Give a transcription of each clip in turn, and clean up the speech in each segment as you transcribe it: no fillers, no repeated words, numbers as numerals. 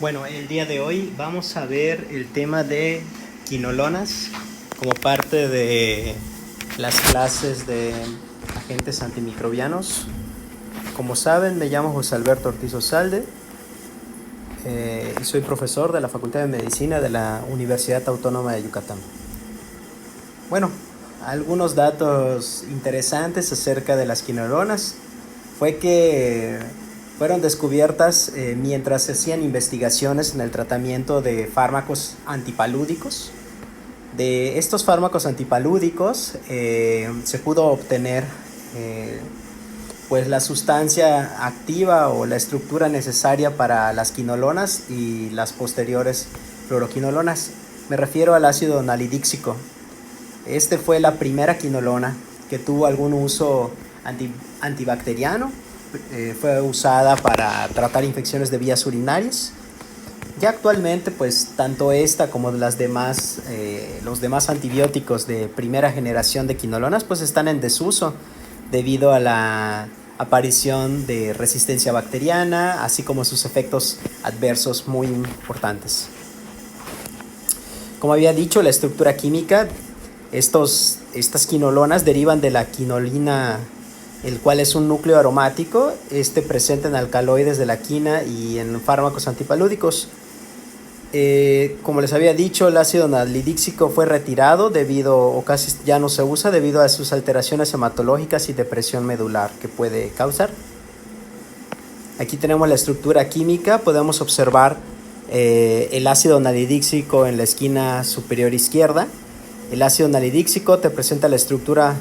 Bueno, el día de hoy vamos a ver el tema de quinolonas como parte de las clases de agentes antimicrobianos. Como saben, me llamo José Alberto Ortiz Osalde y soy profesor de la Facultad de Medicina de la Universidad Autónoma de Yucatán. Bueno, algunos datos interesantes acerca de las quinolonas fue que fueron descubiertas mientras se hacían investigaciones en el tratamiento de fármacos antipalúdicos. De estos fármacos antipalúdicos se pudo obtener pues la sustancia activa o la estructura necesaria para las quinolonas y las posteriores fluoroquinolonas. Me refiero al ácido nalidíxico. Este fue la primera quinolona que tuvo algún uso antibacteriano. Fue usada para tratar infecciones de vías urinarias. Ya actualmente, pues tanto esta como las demás, los demás antibióticos de primera generación de quinolonas, pues están en desuso debido a la aparición de resistencia bacteriana, así como sus efectos adversos muy importantes. Como había dicho, la estructura química, estas quinolonas derivan de la quinolina, el cual es un núcleo aromático, presente en alcaloides de la quina y en fármacos antipalúdicos. Como les había dicho, el ácido nalidíxico fue retirado o casi ya no se usa debido a sus alteraciones hematológicas y depresión medular que puede causar. Aquí tenemos la estructura química, podemos observar el ácido nalidíxico en la esquina superior izquierda. El ácido nalidíxico te presenta la estructura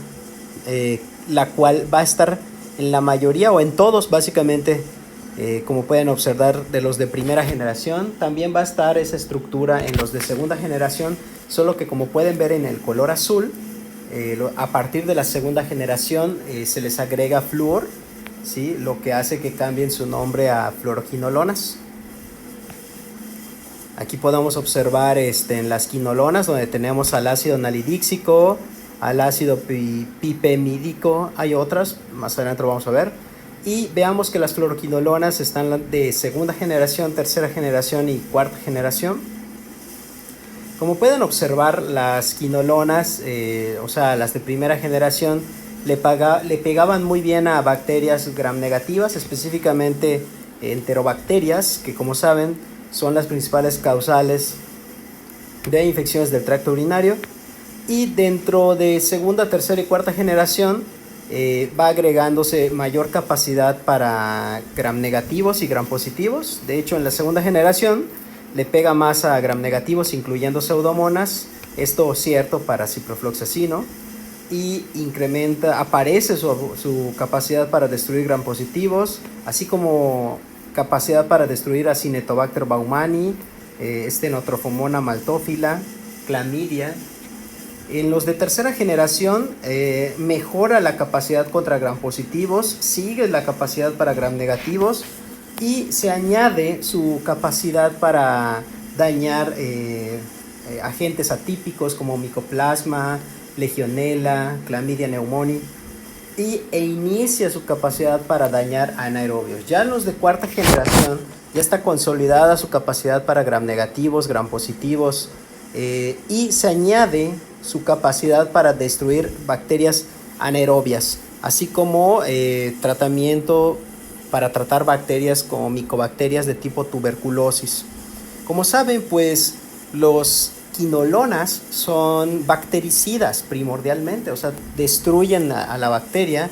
la cual va a estar en la mayoría o en todos básicamente, como pueden observar de los de primera generación. También va a estar esa estructura en los de segunda generación, solo que como pueden ver en el color azul, a partir de la segunda generación se les agrega flúor, ¿sí? Lo que hace que cambien su nombre a fluoroquinolonas. Aquí podemos observar en las quinolonas, donde tenemos al ácido nalidíxico, al ácido pipemídico, hay otras, más adelante lo vamos a ver. Y veamos que las fluoroquinolonas están de segunda generación, tercera generación y cuarta generación. Como pueden observar, las quinolonas, o sea, las de primera generación, le pegaban muy bien a bacterias gram negativas, específicamente enterobacterias, que como saben son las principales causales de infecciones del tracto urinario. Y dentro de segunda, tercera y cuarta generación va agregándose mayor capacidad para gram negativos y gram positivos. De hecho, en la segunda generación le pega más a gram negativos, incluyendo pseudomonas. Esto es cierto para ciprofloxacino. Y aparece su capacidad para destruir gram positivos, así como capacidad para destruir a Cinetobacter baumannii, Stenotrophomonas maltophilia, clamidia. En los de tercera generación mejora la capacidad contra gram positivos, sigue la capacidad para gram negativos y se añade su capacidad para dañar agentes atípicos como Mycoplasma, Legionella, Clamidia pneumoniae, e inicia su capacidad para dañar anaerobios. Ya en los de cuarta generación ya está consolidada su capacidad para gram negativos, gram positivos, y se añade su capacidad para destruir bacterias anaerobias, así como tratamiento para tratar bacterias como micobacterias de tipo tuberculosis. Como saben, pues los quinolonas son bactericidas primordialmente, o sea, destruyen a la bacteria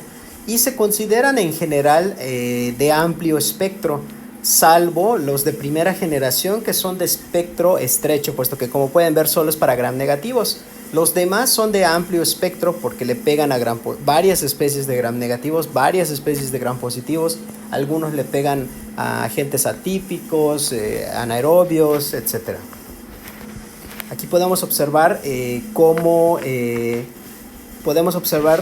y se consideran en general de amplio espectro, salvo los de primera generación, que son de espectro estrecho, puesto que como pueden ver solo es para gram negativos. Los demás son de amplio espectro porque le pegan a varias especies de gram negativos, varias especies de gram positivos. Algunos le pegan a agentes atípicos, anaerobios, etc. Aquí podemos observar podemos observar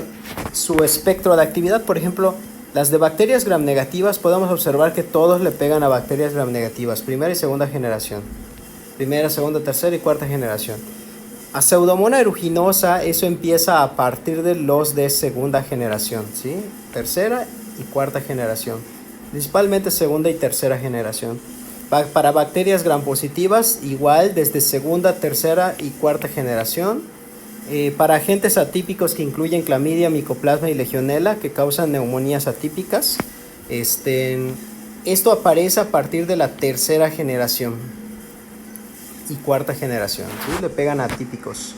su espectro de actividad. Por ejemplo, las de bacterias gram negativas, podemos observar que todos le pegan a bacterias gram negativas, primera y segunda generación. Primera, segunda, tercera y cuarta generación. A Pseudomonas aeruginosa, eso empieza a partir de los de segunda generación, ¿sí? Tercera y cuarta generación. Principalmente segunda y tercera generación. Para bacterias gram positivas, igual desde segunda, tercera y cuarta generación. Para agentes atípicos que incluyen clamidia, micoplasma y legionela que causan neumonías atípicas, esto aparece a partir de la tercera generación y cuarta generación, ¿sí? Le pegan atípicos.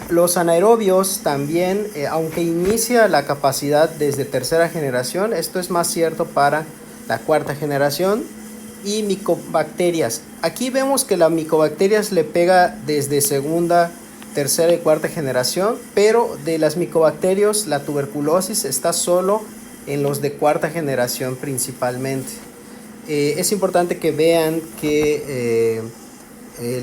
Los anaerobios también, aunque inicia la capacidad desde tercera generación, esto es más cierto para la cuarta generación. Y micobacterias, aquí vemos que la micobacterias le pega desde segunda, tercera y cuarta generación, pero de las micobacterias la tuberculosis está solo en los de cuarta generación principalmente. Es importante que vean que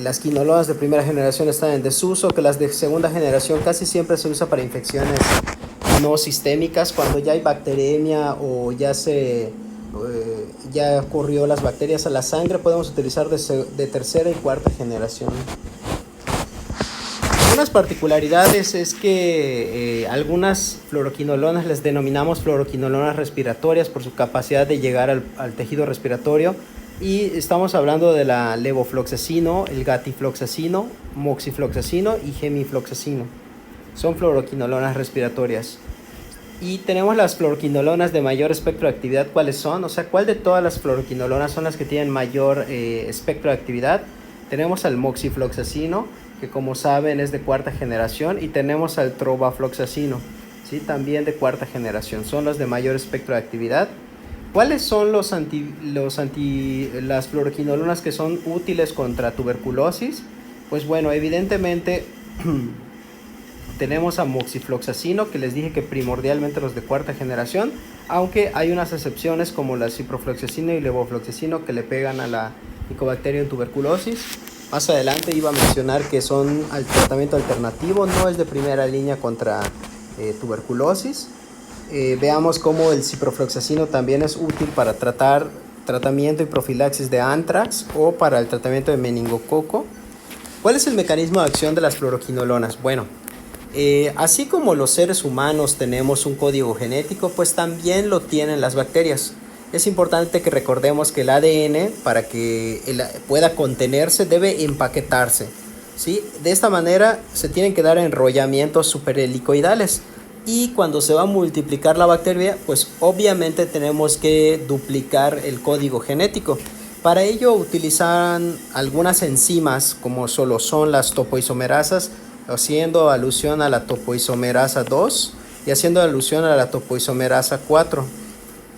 las quinolonas de primera generación están en desuso, que las de segunda generación casi siempre se usa para infecciones no sistémicas, cuando ya hay bacteremia o ya ocurrió las bacterias a la sangre, podemos utilizar de tercera y cuarta generación. Algunas particularidades es que algunas fluoroquinolonas les denominamos fluoroquinolonas respiratorias por su capacidad de llegar al tejido respiratorio, y estamos hablando de la levofloxacino, el gatifloxacino, moxifloxacino y gemifloxacino. Son fluoroquinolonas respiratorias. Y tenemos las fluoroquinolonas de mayor espectro de actividad. ¿Cuáles son? O sea, ¿cuál de todas las fluoroquinolonas son las que tienen mayor espectro de actividad? Tenemos al moxifloxacino, que como saben es de cuarta generación, y tenemos al trovafloxacino, ¿sí? También de cuarta generación. Son los de mayor espectro de actividad. ¿Cuáles son las fluoroquinolonas que son útiles contra tuberculosis? Pues bueno, evidentemente tenemos a moxifloxacino, que les dije que primordialmente los de cuarta generación, aunque hay unas excepciones como la ciprofloxacino y levofloxacino que le pegan a la Mycobacterium tuberculosis. Más adelante iba a mencionar que son al tratamiento alternativo, no es de primera línea contra tuberculosis. Veamos cómo el ciprofloxacino también es útil para tratamiento y profilaxis de anthrax o para el tratamiento de meningococo. ¿Cuál es el mecanismo de acción de las fluoroquinolonas? Bueno, así como los seres humanos tenemos un código genético, pues también lo tienen las bacterias. Es importante que recordemos que el ADN, para que pueda contenerse, debe empaquetarse, ¿sí? De esta manera se tienen que dar enrollamientos superhelicoidales. Y cuando se va a multiplicar la bacteria, pues obviamente tenemos que duplicar el código genético. Para ello utilizan algunas enzimas, como solo son las topoisomerasas, haciendo alusión a la topoisomerasa 2 y haciendo alusión a la topoisomerasa 4.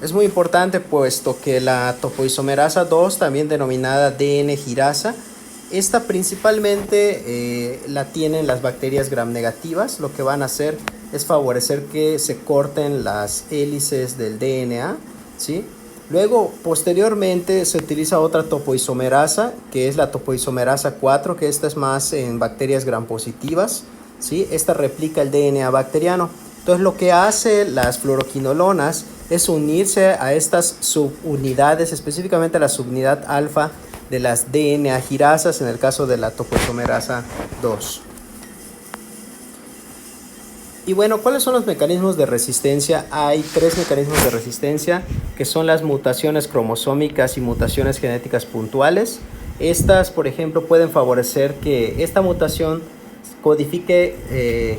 Es muy importante puesto que la topoisomerasa 2, también denominada DN girasa, esta principalmente la tienen las bacterias gram negativas. Lo que van a hacer es favorecer que se corten las hélices del DNA, ¿sí? Luego, posteriormente, se utiliza otra topoisomerasa, que es la topoisomerasa 4, que esta es más en bacterias gram positivas, ¿sí? Esta replica el DNA bacteriano. Entonces, lo que hace las fluoroquinolonas es unirse a estas subunidades, específicamente a la subunidad alfa de las DNA girasas, en el caso de la topoisomerasa 2. Y bueno, ¿cuáles son los mecanismos de resistencia? Hay 3 mecanismos de resistencia, que son las mutaciones cromosómicas y mutaciones genéticas puntuales. Estas, por ejemplo, pueden favorecer que esta mutación codifique,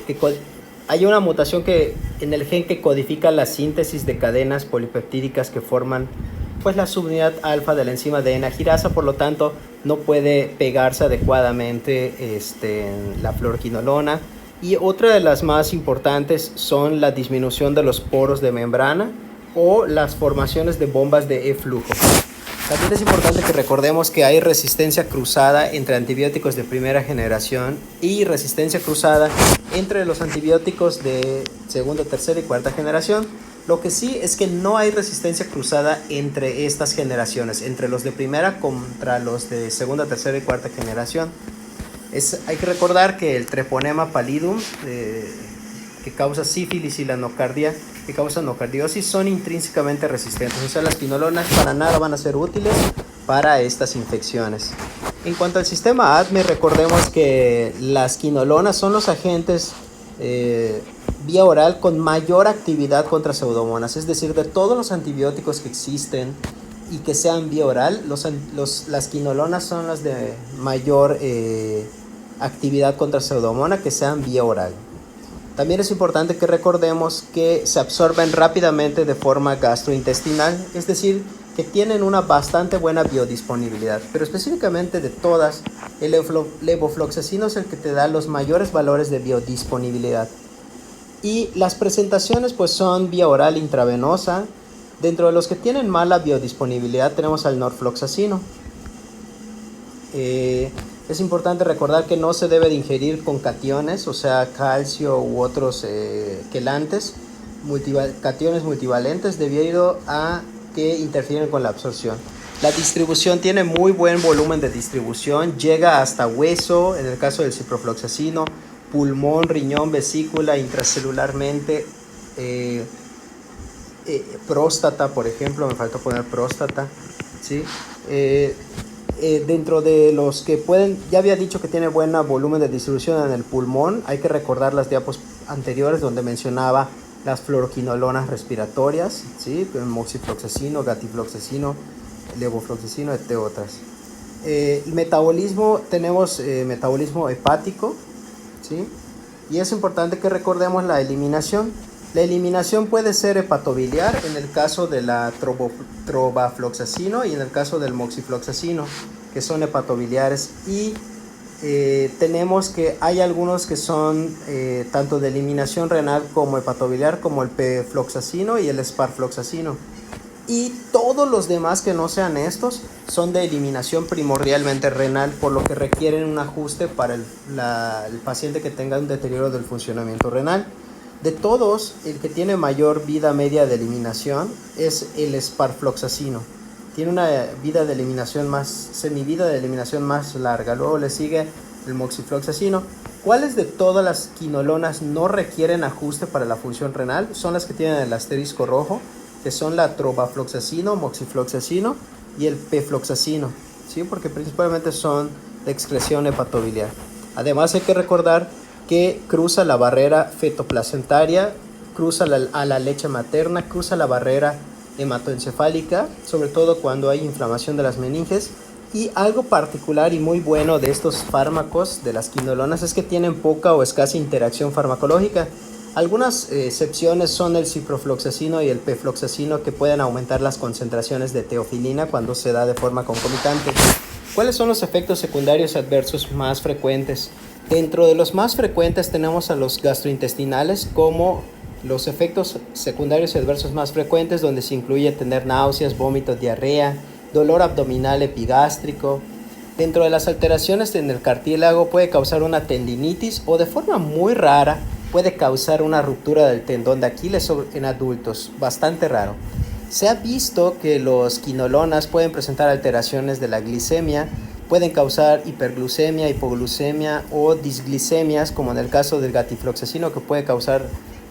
hay una mutación en el gen que codifica la síntesis de cadenas polipeptídicas que forman pues la subunidad alfa de la enzima DNA girasa, por lo tanto no puede pegarse adecuadamente la fluoroquinolona. Y otra de las más importantes son la disminución de los poros de membrana o las formaciones de bombas de eflujo. También es importante que recordemos que hay resistencia cruzada entre antibióticos de primera generación y resistencia cruzada entre los antibióticos de segunda, tercera y cuarta generación. Lo que sí es que no hay resistencia cruzada entre estas generaciones, entre los de primera contra los de segunda, tercera y cuarta generación. Hay que recordar que el treponema pallidum, que causa sífilis, y la nocardia, que causa nocardiosis, son intrínsecamente resistentes. O sea, las quinolonas para nada van a ser útiles para estas infecciones. En cuanto al sistema ADME, recordemos que las quinolonas son los agentes vía oral con mayor actividad contra pseudomonas. Es decir, de todos los antibióticos que existen y que sean vía oral. Las quinolonas son las de mayor actividad contra Pseudomonas que sean vía oral. También es importante que recordemos que se absorben rápidamente de forma gastrointestinal, es decir, que tienen una bastante buena biodisponibilidad, pero específicamente de todas, el levofloxacino es el que te da los mayores valores de biodisponibilidad. Y las presentaciones pues son vía oral intravenosa. Dentro de los que tienen mala biodisponibilidad tenemos al norfloxacino. Es importante recordar que no se debe de ingerir con cationes, o sea, calcio u otros quelantes, cationes multivalentes, debido a que interfieren con la absorción. La distribución tiene muy buen volumen de distribución, llega hasta hueso, en el caso del ciprofloxacino, pulmón, riñón, vesícula, intracelularmente, próstata, por ejemplo, me faltó poner próstata, ¿sí? Dentro de los que pueden, ya había dicho que tiene buen volumen de distribución en el pulmón. Hay que recordar las diapos anteriores donde mencionaba las fluoroquinolonas respiratorias, ¿sí? Moxifloxacino, gatifloxacino, levofloxacino, entre otras. El metabolismo, tenemos metabolismo hepático, ¿sí? Y es importante que recordemos la eliminación. La eliminación puede ser hepatobiliar en el caso de la trobafloxacino y en el caso del moxifloxacino, que son hepatobiliares. Y tenemos que hay algunos que son tanto de eliminación renal como hepatobiliar, como el pefloxacino y el esparfloxacino. Y todos los demás que no sean estos son de eliminación primordialmente renal, por lo que requieren un ajuste para el paciente que tenga un deterioro del funcionamiento renal. De todos, el que tiene mayor vida media de eliminación es el esparfloxacino. Tiene una vida de eliminación semivida de eliminación más larga. Luego le sigue el moxifloxacino. ¿Cuáles de todas las quinolonas no requieren ajuste para la función renal? Son las que tienen el asterisco rojo, que son la trobafloxacino, moxifloxacino y el pefloxacino, ¿sí? Porque principalmente son de excreción hepatobiliar. Además hay que recordar que cruza la barrera fetoplacentaria, cruza a la leche materna, cruza la barrera hematoencefálica, sobre todo cuando hay inflamación de las meninges. Y algo particular y muy bueno de estos fármacos, de las quinolonas, es que tienen poca o escasa interacción farmacológica. Algunas excepciones son el ciprofloxacino y el pefloxacino, que pueden aumentar las concentraciones de teofilina cuando se da de forma concomitante. ¿Cuáles son los efectos secundarios adversos más frecuentes? Dentro de los más frecuentes tenemos a los gastrointestinales como los efectos secundarios y adversos más frecuentes, donde se incluye tener náuseas, vómitos, diarrea, dolor abdominal epigástrico. Dentro de las alteraciones en el cartílago puede causar una tendinitis o de forma muy rara puede causar una ruptura del tendón de Aquiles en adultos, bastante raro. Se ha visto que los quinolonas pueden presentar alteraciones de la glicemia, pueden causar hiperglucemia, hipoglucemia o disglicemias, como en el caso del gatifloxacino, que puede causar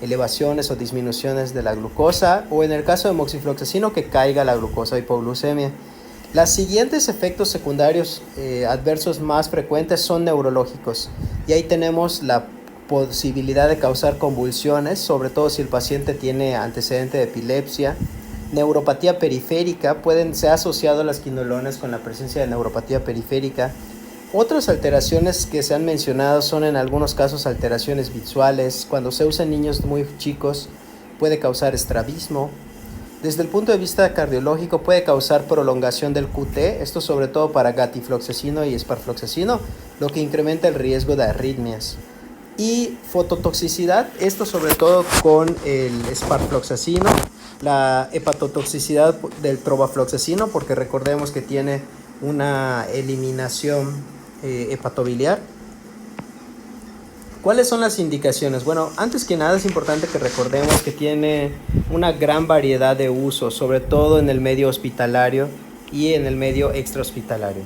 elevaciones o disminuciones de la glucosa, o en el caso de moxifloxacino, que caiga la glucosa, hipoglucemia. Los siguientes efectos secundarios adversos más frecuentes son neurológicos, y ahí tenemos la posibilidad de causar convulsiones, sobre todo si el paciente tiene antecedente de epilepsia. Neuropatía periférica, se ha asociado a las quinolonas con la presencia de neuropatía periférica. Otras alteraciones que se han mencionado son en algunos casos alteraciones visuales. Cuando se usa en niños muy chicos puede causar estrabismo. Desde el punto de vista cardiológico puede causar prolongación del QT, esto sobre todo para gatifloxacino y esparfloxacino, lo que incrementa el riesgo de arritmias. Y fototoxicidad, esto sobre todo con el esparfloxacino, la hepatotoxicidad del trobafloxacino, porque recordemos que tiene una eliminación hepatobiliar. ¿Cuáles son las indicaciones? Bueno, antes que nada es importante que recordemos que tiene una gran variedad de usos, sobre todo en el medio hospitalario y en el medio extrahospitalario.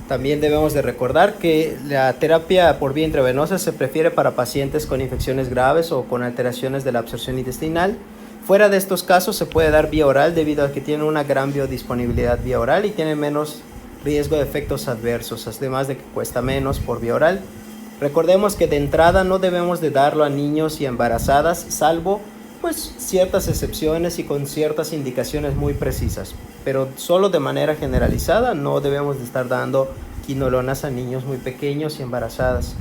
También debemos de recordar que la terapia por vía intravenosa se prefiere para pacientes con infecciones graves o con alteraciones de la absorción intestinal. Fuera de estos casos se puede dar vía oral debido a que tiene una gran biodisponibilidad vía oral y tiene menos riesgo de efectos adversos, además de que cuesta menos por vía oral. Recordemos que de entrada no debemos de darlo a niños y embarazadas, salvo pues ciertas excepciones y con ciertas indicaciones muy precisas, pero solo de manera generalizada no debemos de estar dando quinolonas a niños muy pequeños y embarazadas.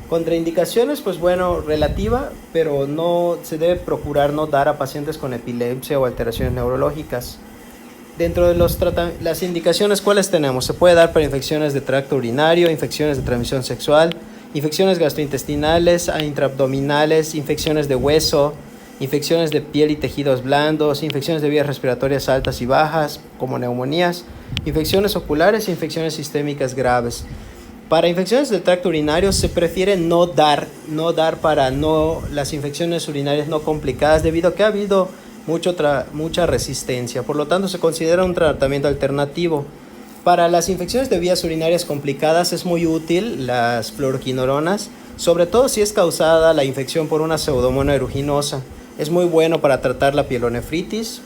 Contraindicaciones, pues bueno, relativa, pero no se debe procurar no dar a pacientes con epilepsia o alteraciones neurológicas. Dentro de las indicaciones, ¿cuáles tenemos? Se puede dar para infecciones de tracto urinario, infecciones de transmisión sexual, infecciones gastrointestinales, intraabdominales, infecciones de hueso, infecciones de piel y tejidos blandos, infecciones de vías respiratorias altas y bajas, como neumonías, infecciones oculares e infecciones sistémicas graves. Para infecciones del tracto urinario se prefiere no dar para las infecciones urinarias no complicadas debido a que ha habido mucha resistencia. Por lo tanto, se considera un tratamiento alternativo. Para las infecciones de vías urinarias complicadas es muy útil las fluoroquinolonas, sobre todo si es causada la infección por una pseudomonas aeruginosa. Es muy bueno para tratar la pielonefritis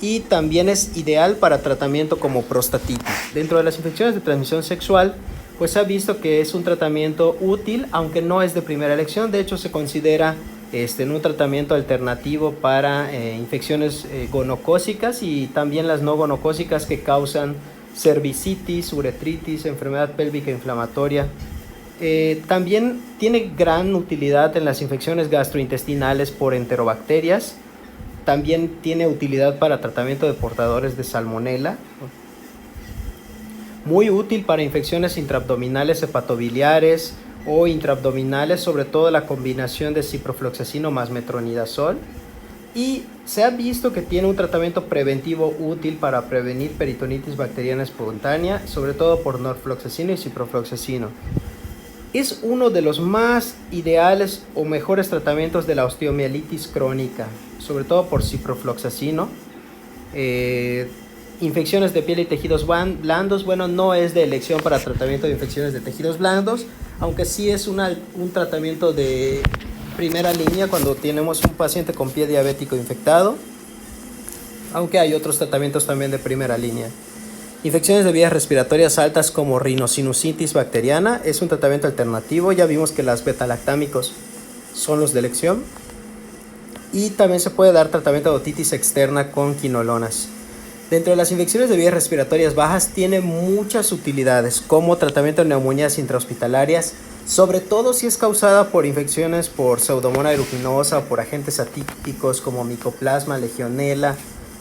y también es ideal para tratamiento como prostatitis. Dentro de las infecciones de transmisión sexual, pues se ha visto que es un tratamiento útil, aunque no es de primera elección. De hecho, se considera en un tratamiento alternativo para infecciones gonocócicas y también las no gonocócicas que causan cervicitis, uretritis, enfermedad pélvica inflamatoria. También tiene gran utilidad en las infecciones gastrointestinales por enterobacterias. También tiene utilidad para tratamiento de portadores de salmonela. Muy útil para infecciones intraabdominales hepatobiliares o intraabdominales, sobre todo la combinación de ciprofloxacino más metronidazol. Y se ha visto que tiene un tratamiento preventivo útil para prevenir peritonitis bacteriana espontánea, sobre todo por norfloxacino y ciprofloxacino. Es uno de los más ideales o mejores tratamientos de la osteomielitis crónica, sobre todo por ciprofloxacino. Infecciones de piel y tejidos blandos, bueno, no es de elección para tratamiento de infecciones de tejidos blandos, aunque sí es un tratamiento de primera línea cuando tenemos un paciente con pie diabético infectado, aunque hay otros tratamientos también de primera línea. Infecciones de vías respiratorias altas como rinosinusitis bacteriana es un tratamiento alternativo. Ya vimos que las betalactámicos son los de elección. Y también se puede dar tratamiento de otitis externa con quinolonas. Dentro de las infecciones de vías respiratorias bajas tiene muchas utilidades como tratamiento de neumonías intrahospitalarias, sobre todo si es causada por infecciones por pseudomonas aeruginosa o por agentes atípicos como Mycoplasma, Legionella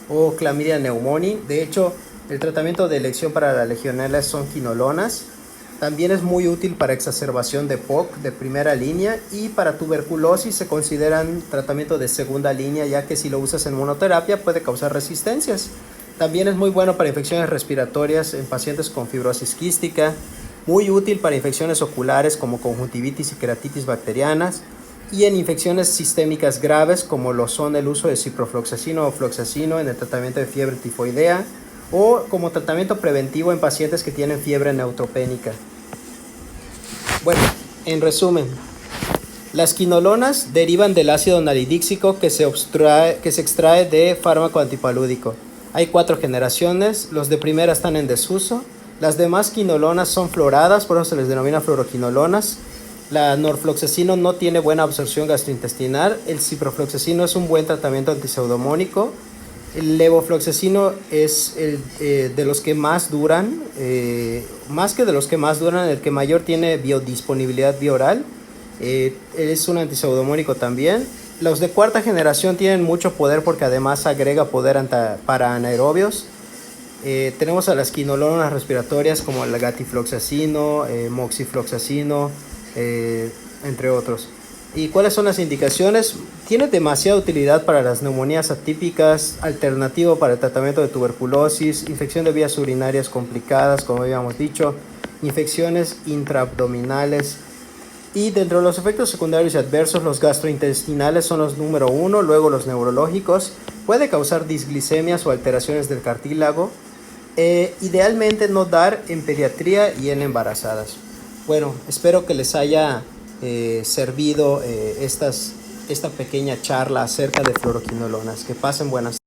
o Chlamydia pneumoniae. De hecho, el tratamiento de elección para la Legionella son quinolonas. También es muy útil para exacerbación de POC de primera línea y para tuberculosis se consideran tratamiento de segunda línea, ya que si lo usas en monoterapia puede causar resistencias. También es muy bueno para infecciones respiratorias en pacientes con fibrosis quística, muy útil para infecciones oculares como conjuntivitis y queratitis bacterianas y en infecciones sistémicas graves como lo son el uso de ciprofloxacino o floxacino en el tratamiento de fiebre tifoidea o como tratamiento preventivo en pacientes que tienen fiebre neutropénica. Bueno, en resumen, las quinolonas derivan del ácido nalidíxico que se extrae de fármaco antipalúdico. Hay 4 generaciones, los de primera están en desuso. Las demás quinolonas son fluoradas, por eso se les denomina fluoroquinolonas. La norfloxacino no tiene buena absorción gastrointestinal. El ciprofloxacino es un buen tratamiento antiseudomónico. El levofloxacino es de los que más duran, más que de los que más duran, el que mayor tiene biodisponibilidad bioral. Es un antiseudomónico también. Los de cuarta generación tienen mucho poder porque además agrega poder para anaerobios. Tenemos a las quinolonas respiratorias como el gatifloxacino, moxifloxacino, entre otros. ¿Y cuáles son las indicaciones? Tiene demasiada utilidad para las neumonías atípicas, alternativo para el tratamiento de tuberculosis, infección de vías urinarias complicadas, como habíamos dicho, infecciones intraabdominales. Y dentro de los efectos secundarios y adversos, los gastrointestinales son los número 1, luego los neurológicos. Puede causar disglicemias o alteraciones del cartílago. Idealmente no dar en pediatría y en embarazadas. Bueno, espero que les haya servido esta pequeña charla acerca de fluoroquinolonas. Que pasen buenas.